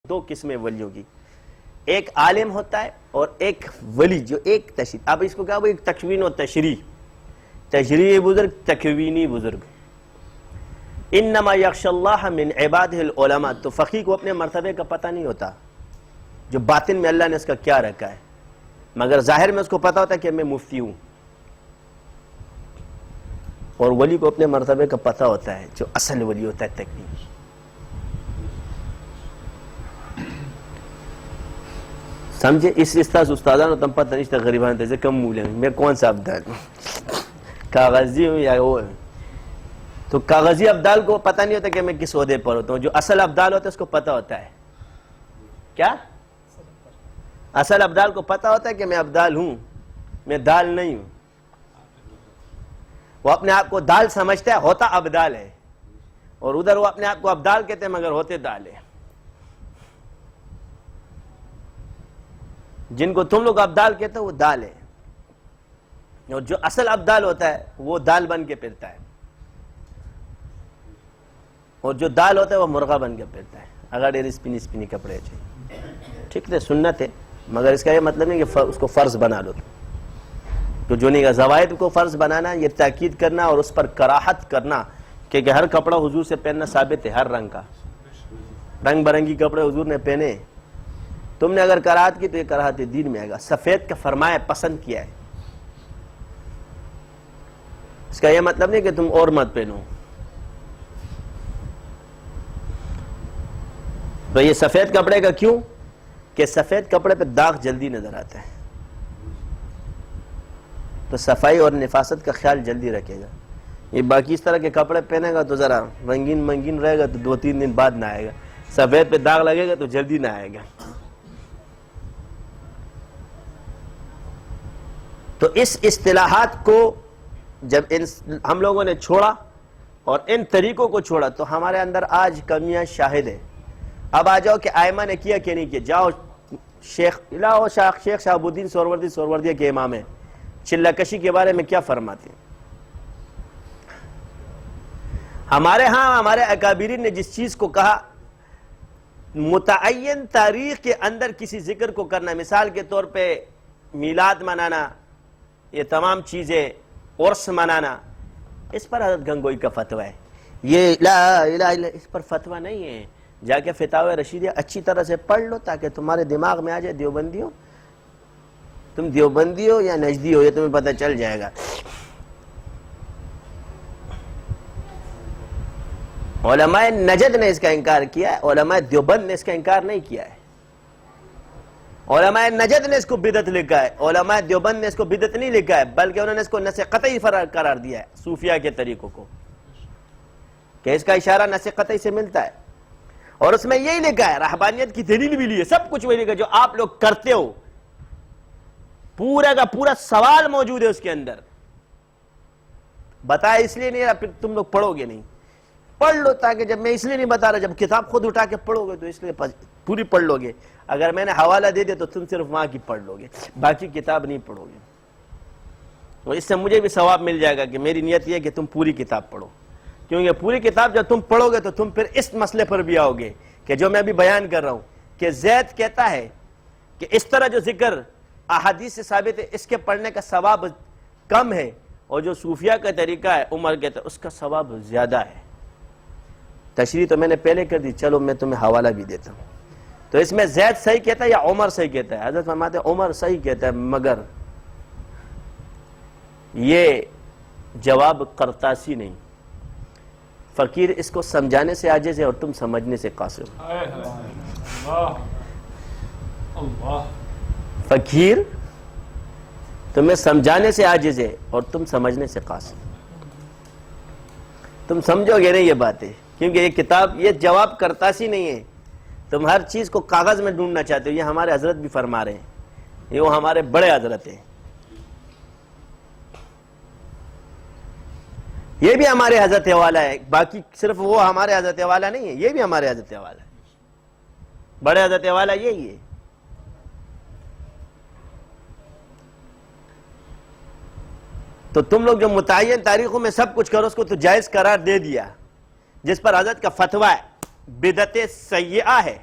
دو قسمیں ولیوں کی، ایک عالم ہوتا ہے اور ایک ولی جو ایک تشریح. اب اس کو کیا وہ ایک تکوین و تشریح، تشریح بزرگ، تکوینی بزرگ. انما یخشی اللہ من عبادہ العلماء. تو فقیہ کو اپنے مرتبے کا پتہ نہیں ہوتا جو باطن میں اللہ نے اس کا کیا رکھا ہے، مگر ظاہر میں اس کو پتہ ہوتا ہے کہ میں مفتی ہوں. اور ولی کو اپنے مرتبے کا پتہ ہوتا ہے جو اصل ولی ہوتا ہے تکوین. سمجھے؟ اس استاذ استادانو تم پتہ نہیں غریبان تے کم مولے میں کون سا ابدال کاغذی ہوں یا وہ. تو کاغذی ابدال کو پتہ نہیں ہوتا کہ میں کس عہدے پر ہوتا ہوں. جو اصل ابدال ہوتا ہے اس کو پتہ ہوتا ہے. کیا اصل ابدال کو پتہ ہوتا ہے کہ میں ابدال ہوں، میں دال نہیں ہوں. وہ اپنے آپ کو دال سمجھتا ہے، ہوتا ابدال ہے. اور ادھر وہ اپنے آپ کو ابدال کہتے ہیں مگر ہوتے دال ہے. جن کو تم لوگ ابدال کہتے ہو وہ دال ہے، اور جو اصل ابدال ہوتا ہے وہ دال بن کے پھرتا ہے، اور جو دال ہوتا ہے وہ مرغا بن کے پھرتا ہے. اگر اسپنی اسپنی کپڑے چاہیے ٹھیک ہے، سنت ہے، مگر اس کا یہ مطلب نہیں کہ اس کو فرض بنا لو. تو جو نہیں کا زوائد کو فرض بنانا، یہ تاکید کرنا اور اس پر کراہت کرنا کہ ہر کپڑا حضور سے پہننا ثابت ہے، ہر رنگ کا. رنگ برنگی کپڑے حضور نے پہنے، تم نے اگر کراہت کی تو یہ کراہت دین میں آئے گا. سفید کا فرمایا پسند کیا ہے، اس کا یہ مطلب نہیں کہ تم اور مت پہنو. تو یہ سفید کپڑے کا کیوں کہ سفید کپڑے پہ داغ جلدی نظر آتا ہے، تو صفائی اور نفاست کا خیال جلدی رکھے گا. یہ باقی اس طرح کے کپڑے پہنے گا تو ذرا رنگین منگین رہے گا تو 2-3 دن بعد نہ آئے گا. سفید پہ داغ لگے گا تو جلدی نہ آئے گا. تو اس اصطلاحات کو جب ہم لوگوں نے چھوڑا اور ان طریقوں کو چھوڑا تو ہمارے اندر آج کمیاں شاہد ہے. اب آ جاؤ کہ ائمہ نے کیا کہ نہیں کیا. جاؤ شیخ شہاب الدین سہروردی کے امام ہیں، چلہ کشی کے بارے میں کیا فرماتے ہیں. ہمارے ہاں ہمارے اکابرین نے جس چیز کو کہا متعین تاریخ کے اندر کسی ذکر کو کرنا، مثال کے طور پہ میلاد منانا، یہ تمام چیزیں، عرس منانا، اس پر حضرت گنگوئی کا فتویٰ ہے. یہ لا الہ الا اس پر فتویٰ نہیں ہے. جا کے فتاوی رشیدیہ اچھی طرح سے پڑھ لو تاکہ تمہارے دماغ میں آ جائے دیوبندی ہو، تم دیوبندی ہو یا نجدی ہو یہ تمہیں پتہ چل جائے گا. علماء نجد نے اس کا انکار کیا ہے، علماء دیوبند نے اس کا انکار نہیں کیا ہے. علماء نجد نے اس کو بدعت لکھا ہے، علماء دیوبند نے اس کو بدعت نہیں لکھا ہے، بلکہ انہوں نے اس کو نص قطعی قرار دیا ہے صوفیہ کے طریقوں کو، کہ اس کا اشارہ نص قطعی سے ملتا ہے. اور اس میں یہی لکھا ہے، رہبانیت کی دلیل بھی لی ہے، سب کچھ وہی لکھا ہے جو آپ لوگ کرتے ہو. پورا کا پورا سوال موجود ہے اس کے اندر. بتایا اس لیے نہیں رہا پھر تم لوگ پڑھو گے نہیں. پڑھ لو تاکہ جب میں اس لیے نہیں بتا رہا، جب کتاب خود اٹھا کے پڑھو گے تو اس لیے پوری پڑھ لو گے. اگر میں نے حوالہ دے دیا تو تم صرف وہاں کی پڑھ لو گے، باقی کتاب نہیں پڑھو گے. اور اس سے مجھے بھی ثواب مل جائے گا کہ میری نیت یہ ہے کہ تم پوری کتاب پڑھو، کیونکہ پوری کتاب جب تم پڑھو گے تو تم پھر اس مسئلے پر بھی آؤ گے کہ جو میں ابھی بیان کر رہا ہوں کہ زید کہتا ہے کہ اس طرح جو ذکر احادیث سے ثابت ہے اس کے پڑھنے کا ثواب کم ہے، اور جو صوفیہ کا طریقہ ہے عمر کہتا ہے اس کا ثواب زیادہ ہے. تشریح تو میں نے پہلے کر دی، چلو میں تمہیں حوالہ بھی دیتا ہوں. تو اس میں زید صحیح کہتا ہے یا عمر صحیح کہتا ہے؟ حضرت فرماتے ہیں عمر صحیح کہتا ہے، مگر یہ جواب قرطاسی نہیں. فقیر اس کو سمجھانے سے عاجز ہے اور تم سمجھنے سے قاصر ہو. فقیر تمہیں سمجھانے سے عاجز ہے اور تم سمجھنے سے قاصر. تم سمجھو گے نہیں یہ باتیں، کیونکہ یہ کتاب یہ جواب قرطاسی نہیں ہے. تم ہر چیز کو کاغذ میں ڈھونڈنا چاہتے ہو. یہ ہمارے حضرت بھی فرما رہے ہیں، یہ وہ ہمارے بڑے حضرت ہیں، یہ بھی ہمارے حضرت والا ہے. باقی صرف وہ ہمارے حضرت والا نہیں ہے، یہ بھی ہمارے حضرت والا ہے. بڑے حضرت والا یہی ہے. تو تم لوگ جو متعین تاریخوں میں سب کچھ کرو اس کو تو جائز قرار دے دیا، جس پر حضرت کا فتویٰ ہے بدعت سیئہ ہے.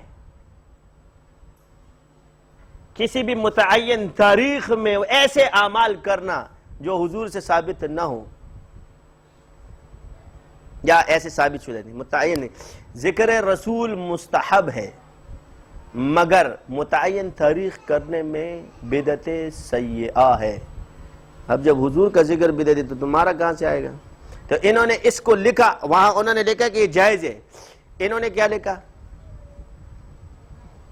کسی بھی متعین تاریخ میں ایسے اعمال کرنا جو حضور سے ثابت نہ ہو یا ایسے ثابت شدہ نہیں، متعین نہیں۔ ذکر رسول مستحب ہے مگر متعین تاریخ کرنے میں بدعت سیئہ ہے۔ اب جب حضور کا ذکر بدعت ہے تو تمہارا کہاں سے آئے گا؟ تو انہوں نے اس کو لکھا، وہاں انہوں نے لکھا کہ یہ جائز ہے، انہوں نے کیا لکھا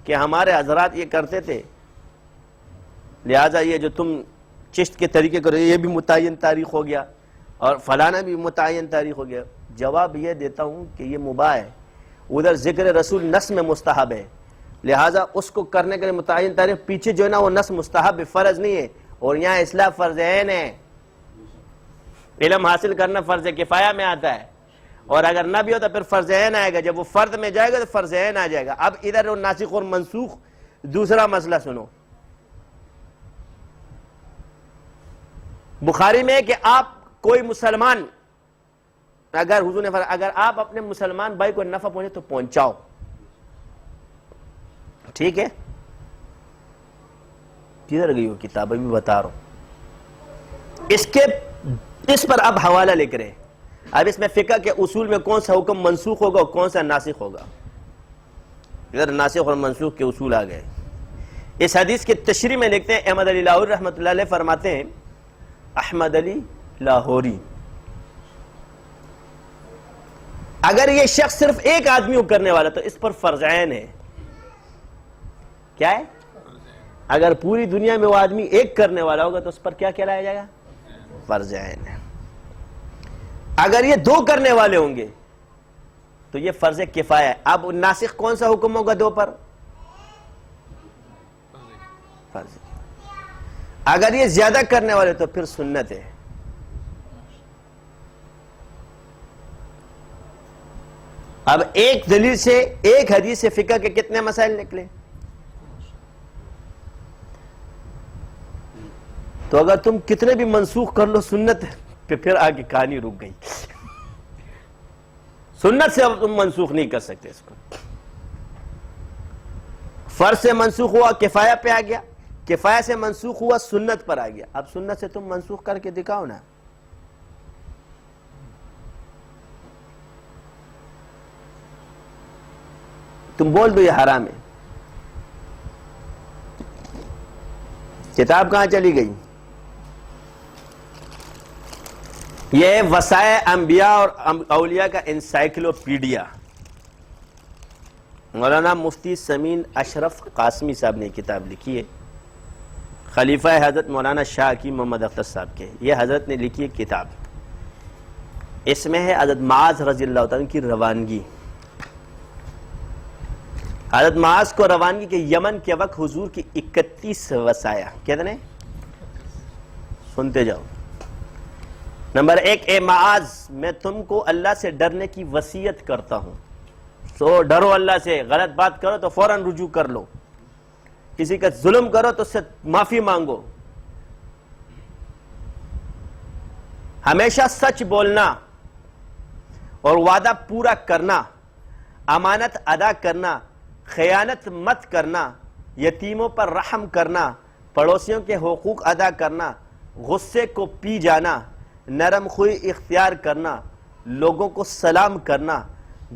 کہ ہمارے حضرات یہ کرتے تھے لہٰذا یہ جو تم چشت کے طریقے کرو یہ بھی متعین تاریخ ہو گیا اور فلانا بھی متعین تاریخ ہو گیا۔ جواب یہ دیتا ہوں کہ یہ مباح ہے، ادھر ذکر رسول نص میں مستحب ہے، لہٰذا اس کو کرنے کے لیے متعین تاریخ پیچھے جو ہے نا وہ نص مستحب فرض نہیں ہے، اور یہاں اصلاح فرض عین ہے، علم حاصل کرنا فرض کفایہ میں آتا ہے، اور اگر نہ بھی ہوتا پھر فرض عین آئے گا، جب وہ فرض میں جائے گا تو فرض عین آ جائے گا۔ اب ادھر وہ ناسخ اور منسوخ دوسرا مسئلہ سنو۔ بخاری میں ہے کہ آپ کوئی مسلمان اگر حضور نے فرمایا اگر آپ اپنے مسلمان بھائی کو نفع پہنچے تو پہنچاؤ، ٹھیک ہے؟ کدھر گئی ہو کتاب؟ ابھی بتا رہا ہوں۔ اس پر اب حوالہ لکھ رہے ہیں۔ اب اس میں فقہ کے اصول میں کون سا حکم منسوخ ہوگا اور کون سا ناسخ ہوگا، ادھر ناسخ اور منسوخ کے اصول آ گئے۔ اس حدیث کی تشریح میں لکھتے ہیں احمد علی لاہوری رحمۃ اللہ علیہ فرماتے ہیں، احمد علی لاہوری، اگر یہ شخص صرف ایک آدمی کو کرنے والا تو اس پر فرض عین ہے۔ کیا ہے؟ اگر پوری دنیا میں وہ آدمی ایک کرنے والا ہوگا تو اس پر کیا کہلایا جائے گا؟ فرض عین ہے۔ اگر یہ دو کرنے والے ہوں گے تو یہ فرض کفایہ ہے۔ اب ناسخ کون سا حکم ہوگا دو پر؟ فرض۔ اگر یہ زیادہ کرنے والے تو پھر سنت ہے۔ اب ایک دلیل سے ایک حدیث سے فقہ کے کتنے مسائل نکلے؟ تو اگر تم کتنے بھی منسوخ کر لو سنت پھر آگے کہانی رک گئی۔ سنت سے اب تم منسوخ نہیں کر سکتے اس کو۔ فرض سے منسوخ ہوا کفایہ پہ آ گیا، کفایہ سے منسوخ ہوا سنت پر آ گیا، اب سنت سے تم منسوخ کر کے دکھاؤ نا۔ تم بول دو یہ حرام ہے۔ کتاب کہاں چلی گئی؟ یہ وسائے انبیاء اور اولیاء کا انسائکلوپیڈیا، مولانا مفتی سمین اشرف قاسمی صاحب نے کتاب لکھی ہے، خلیفہ حضرت مولانا شاہ کی محمد اختر صاحب کے، یہ حضرت نے لکھی ہے کتاب۔ اس میں ہے حضرت معاذ رضی اللہ تعالیٰ کی روانگی۔ حضرت معاذ کو روانگی کے یمن کے وقت حضور کی 31 وصایا، کتنے؟ سنتے جاؤ۔ نمبر 1، اے معاذ میں تم کو اللہ سے ڈرنے کی وصیت کرتا ہوں، سو ڈرو اللہ سے، غلط بات کرو تو فوراً رجوع کر لو، کسی کا ظلم کرو تو اس سے معافی مانگو، ہمیشہ سچ بولنا اور وعدہ پورا کرنا، امانت ادا کرنا، خیانت مت کرنا، یتیموں پر رحم کرنا، پڑوسیوں کے حقوق ادا کرنا، غصے کو پی جانا، نرم خوئی اختیار کرنا، لوگوں کو سلام کرنا،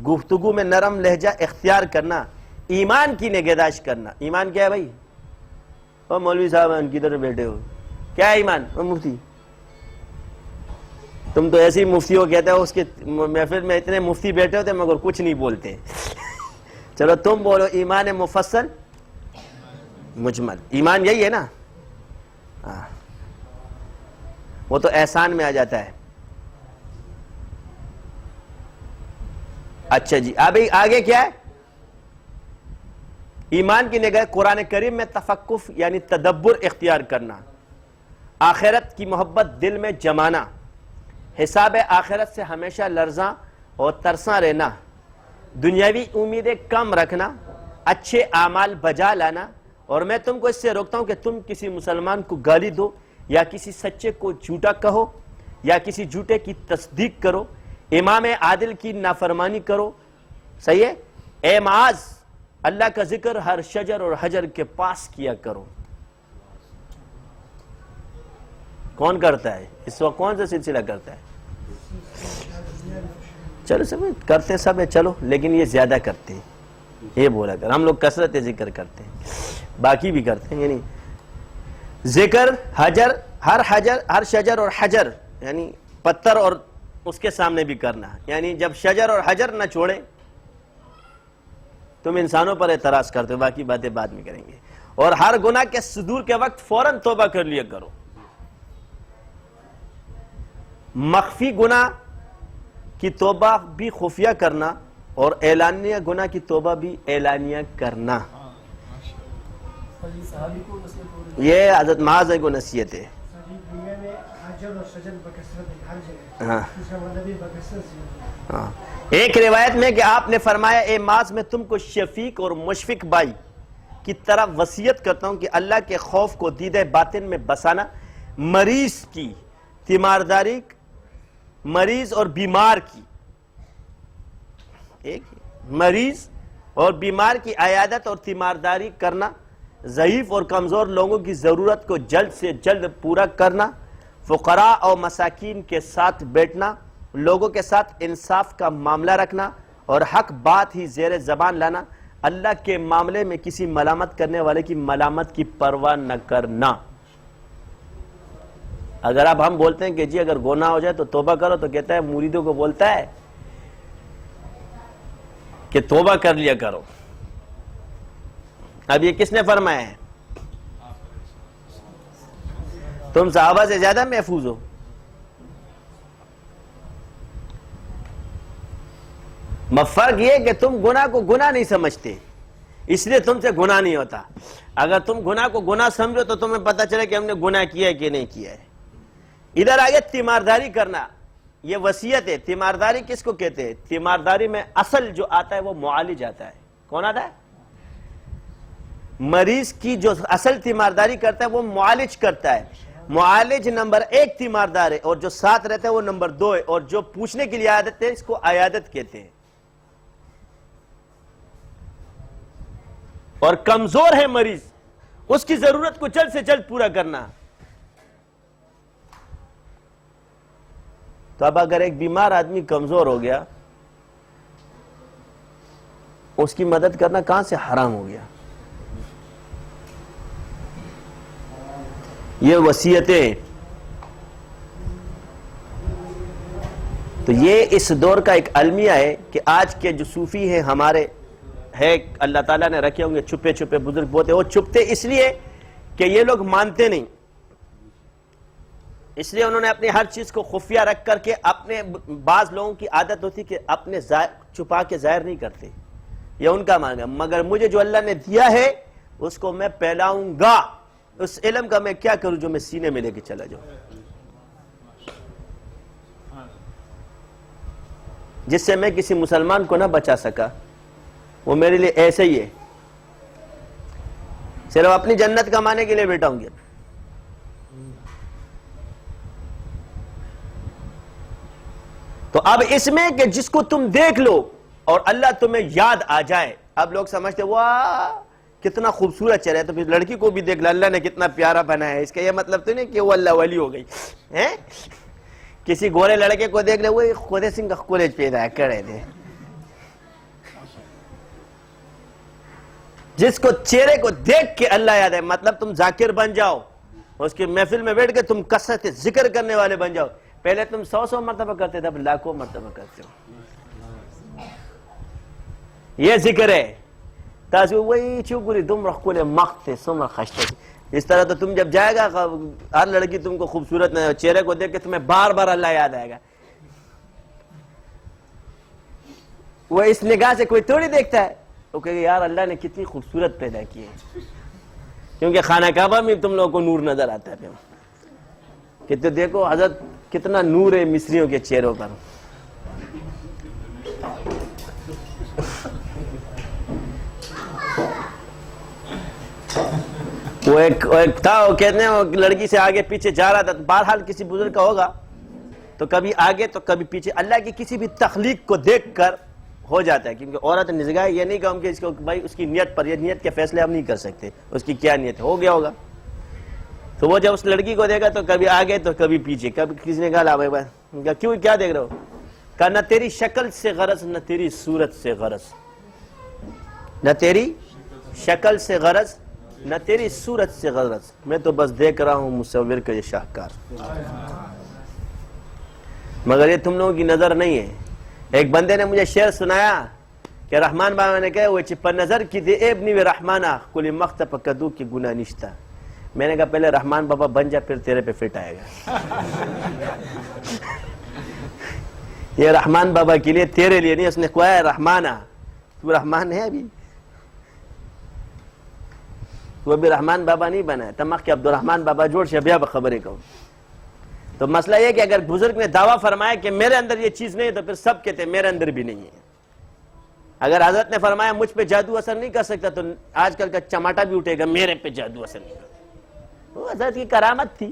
گفتگو میں نرم لہجہ اختیار کرنا، ایمان کی نگہداشت کرنا۔ ایمان کیا ہے بھائی؟ او مولوی صاحب ان کی طرف بیٹھے ہو، کیا ہے ایمان؟ او مفتی، تم تو ایسے ہی مفتی ہو کہتے ہو، اس کے محفل میں اتنے مفتی بیٹھے ہوتے مگر کچھ نہیں بولتے۔ چلو تم بولو ایمان مفصل مجمل، ایمان یہی ہے نا؟ وہ تو احسان میں آ جاتا ہے۔ اچھا جی، ابھی آگے کیا ہے؟ ایمان کی نگاہ قرآن کریم میں تفکف یعنی تدبر اختیار کرنا، آخرت کی محبت دل میں جمانا، حساب آخرت سے ہمیشہ لرزاں اور ترساں رہنا، دنیاوی امیدیں کم رکھنا، اچھے اعمال بجا لانا۔ اور میں تم کو اس سے روکتا ہوں کہ تم کسی مسلمان کو گالی دو یا کسی سچے کو جھوٹا کہو یا کسی جھوٹے کی تصدیق کرو، امام عادل کی نافرمانی کرو۔ صحیح ہے؟ اے معاذ اللہ کا ذکر ہر شجر اور حجر کے پاس کیا کرو. کون کرتا ہے اس وقت؟ کون سا سلسلہ کرتا ہے؟ چلو سب کرتے سب ہے، چلو، لیکن یہ زیادہ کرتے ہیں. یہ بولا کر، ہم لوگ کثرت ذکر کرتے ہیں، باقی بھی کرتے ہیں. یعنی ذکر ہر شجر اور حجر، یعنی پتھر اور اس کے سامنے بھی کرنا. یعنی جب شجر اور حجر نہ چھوڑے، تم انسانوں پر اعتراض کرتے ہو، باقی باتیں بعد میں کریں گے. اور ہر گناہ کے صدور کے وقت فوراً توبہ کر لیا کرو. مخفی گناہ کی توبہ بھی خفیہ کرنا، اور اعلانیہ گناہ کی توبہ بھی اعلانیہ کرنا. یہ حضرت معاذ کو نصیحت ہے. ہاں، ایک روایت میں کہ آپ نے فرمایا، اے معاذ میں تم کو شفیق اور مشفق بھائی کی طرح وصیت کرتا ہوں کہ اللہ کے خوف کو دیدہ باطن میں بسانا، مریض کی تیمارداری، مریض اور بیمار کی مریض اور بیمار کی عیادت اور تیمارداری کرنا، ضعیف اور کمزور لوگوں کی ضرورت کو جلد سے جلد پورا کرنا، فقراء اور مساکین کے ساتھ بیٹھنا، لوگوں کے ساتھ انصاف کا معاملہ رکھنا اور حق بات ہی زیر زبان لانا، اللہ کے معاملے میں کسی ملامت کرنے والے کی ملامت کی پرواہ نہ کرنا. اگر اب ہم بولتے ہیں کہ جی اگر گناہ ہو جائے تو توبہ کرو، تو کہتا ہے مریدوں کو بولتا ہے کہ توبہ کر لیا کرو. اب یہ کس نے فرمایا ہے؟ تم صحابہ سے زیادہ محفوظ ہو. فرق یہ کہ تم گناہ کو گناہ نہیں سمجھتے، اس لیے تم سے گناہ نہیں ہوتا. اگر تم گناہ کو گناہ سمجھو تو تمہیں پتہ چلے کہ ہم نے گناہ کیا ہے کہ نہیں کیا ہے. ادھر آگے تیمارداری کرنا، یہ وصیت ہے. تیمارداری کس کو کہتے ہیں؟ تیمارداری میں اصل جو آتا ہے وہ معالج آتا ہے. کون آتا ہے؟ مریض کی جو اصل تیمارداری کرتا ہے وہ معالج کرتا ہے. معالج نمبر 1 تیماردار ہے، اور جو ساتھ رہتا ہے وہ نمبر 2 ہے، اور جو پوچھنے کے لیے عادت ہے اس کو عیادت کہتے ہیں. اور کمزور ہے مریض، اس کی ضرورت کو جلد سے جلد پورا کرنا. تو اب اگر ایک بیمار آدمی کمزور ہو گیا، اس کی مدد کرنا کہاں سے حرام ہو گیا؟ یہ وصیتیں. تو یہ اس دور کا ایک المیہ ہے کہ آج کے جو صوفی ہیں ہمارے، ہے اللہ تعالیٰ نے رکھے ہوں گے چھپے چھپے بزرگ بہت ہیں. وہ چھپتے اس لیے کہ یہ لوگ مانتے نہیں، اس لیے انہوں نے اپنی ہر چیز کو خفیہ رکھ کر کے، اپنے بعض لوگوں کی عادت ہوتی کہ اپنے چھپا کے ظاہر نہیں کرتے. یہ ان کا مانگا، مگر مجھے جو اللہ نے دیا ہے اس کو میں پھیلاؤں گا. اس علم کا میں کیا کروں جو میں سینے میں لے کے چلا جاؤں، جس سے میں کسی مسلمان کو نہ بچا سکا. وہ میرے لیے ایسے ہی ہے، صرف اپنی جنت کمانے کے لیے بیٹھا ہوں گے. تو اب اس میں کہ جس کو تم دیکھ لو اور اللہ تمہیں یاد آ جائے. اب لوگ سمجھتے واہ کتنا خوبصورت چہرہ ہے، تو پھر لڑکی کو بھی دیکھ لو اللہ نے کتنا پیارا بنایا ہے. اس کا یہ مطلب تو نہیں کہ وہ اللہ والی ہو گئی ہے. کسی گورے لڑکے کو دیکھ لے، وہ خودے سنگھ کا کالج پیدا کرے تھے. جس کو چہرے کو دیکھ کے اللہ یاد ہے، مطلب تم ذاکر بن جاؤ، اس کی محفل میں بیٹھ کے تم کثرت ذکر کرنے والے بن جاؤ. پہلے تم 100 مرتبہ کرتے تھے، اب لاکھوں مرتبہ کرتے ہو. یہ ذکر ہے. وہی چوکری تم رکھولے مختے سم خشتے. اس طرح تو تم جب جائے گا، ہر لڑکی تم کو خوبصورت چہرے کو دیکھ کے تمہیں بار بار اللہ یاد آئے گا. وہ اس نگاہ سے کوئی تھوڑی دیکھتا ہے، وہ کہے گا یار اللہ نے کتنی خوبصورت پیدا کی ہے. کیونکہ خانہ کعبہ میں تم لوگوں کو نور نظر آتا ہے. کہ تو دیکھو حضرت کتنا نور ہے مصریوں کے چہروں پر. وہ ایک تھا، وہ کہتے ہیں وہ لڑکی سے آگے پیچھے جا رہا تھا. بہرحال کسی بزرگ کا ہوگا تو کبھی آگے تو کبھی پیچھے. اللہ کی کسی بھی تخلیق کو دیکھ کر ہو جاتا ہے، کیونکہ عورت نگاہ یہ نہیں کہوں کہ اس کو بھائی اس کی نیت پر، یہ نیت کے فیصلے ہم نہیں کر سکتے، اس کی کیا نیت ہے، ہو گیا ہوگا. تو وہ جب اس لڑکی کو دیکھا تو کبھی آگے تو کبھی پیچھے، کبھی کسی نے کہا لا بھائی کیوں کیا دیکھ رہے ہو؟ کہا نہ تیری شکل سے غرض نہ تیری صورت سے غرض، نہ تیری شکل سے غرض نہ تیری صورت سے غرض، میں تو بس دیکھ رہا ہوں مصور کا یہ شاہکار. مگر یہ تم لوگوں کی نظر نہیں ہے. ایک بندے نے مجھے شعر سنایا کہ رحمان بابا نے کہا وہ چپ نظر کی دے ابنی و رحمانہ کل مختب کدو کی گناہ نشتہ. میں نے کہا پہلے رحمان بابا بن جا پھر تیرے پہ فٹ آئے گا. یہ رحمان بابا کے لیے، تیرے لیے نہیں. اس نے کہا ہے رحمانہ، تو رحمان ہے ابھی، تو ابھی رحمان بابا نہیں بنا ہے. تمخ کے عبد الرحمان بابا جوڑ سے بیا بخبریں کہو. تو مسئلہ یہ کہ اگر بزرگ نے دعویٰ فرمایا کہ میرے اندر یہ چیز نہیں ہے تو پھر سب کہتے ہیں میرے اندر بھی نہیں ہے. اگر حضرت نے فرمایا مجھ پہ جادو اثر نہیں کر سکتا تو آج کل کا چماٹا بھی اٹھے گا میرے پہ جادو اثر نہیں کر. وہ حضرت کی کرامت تھی.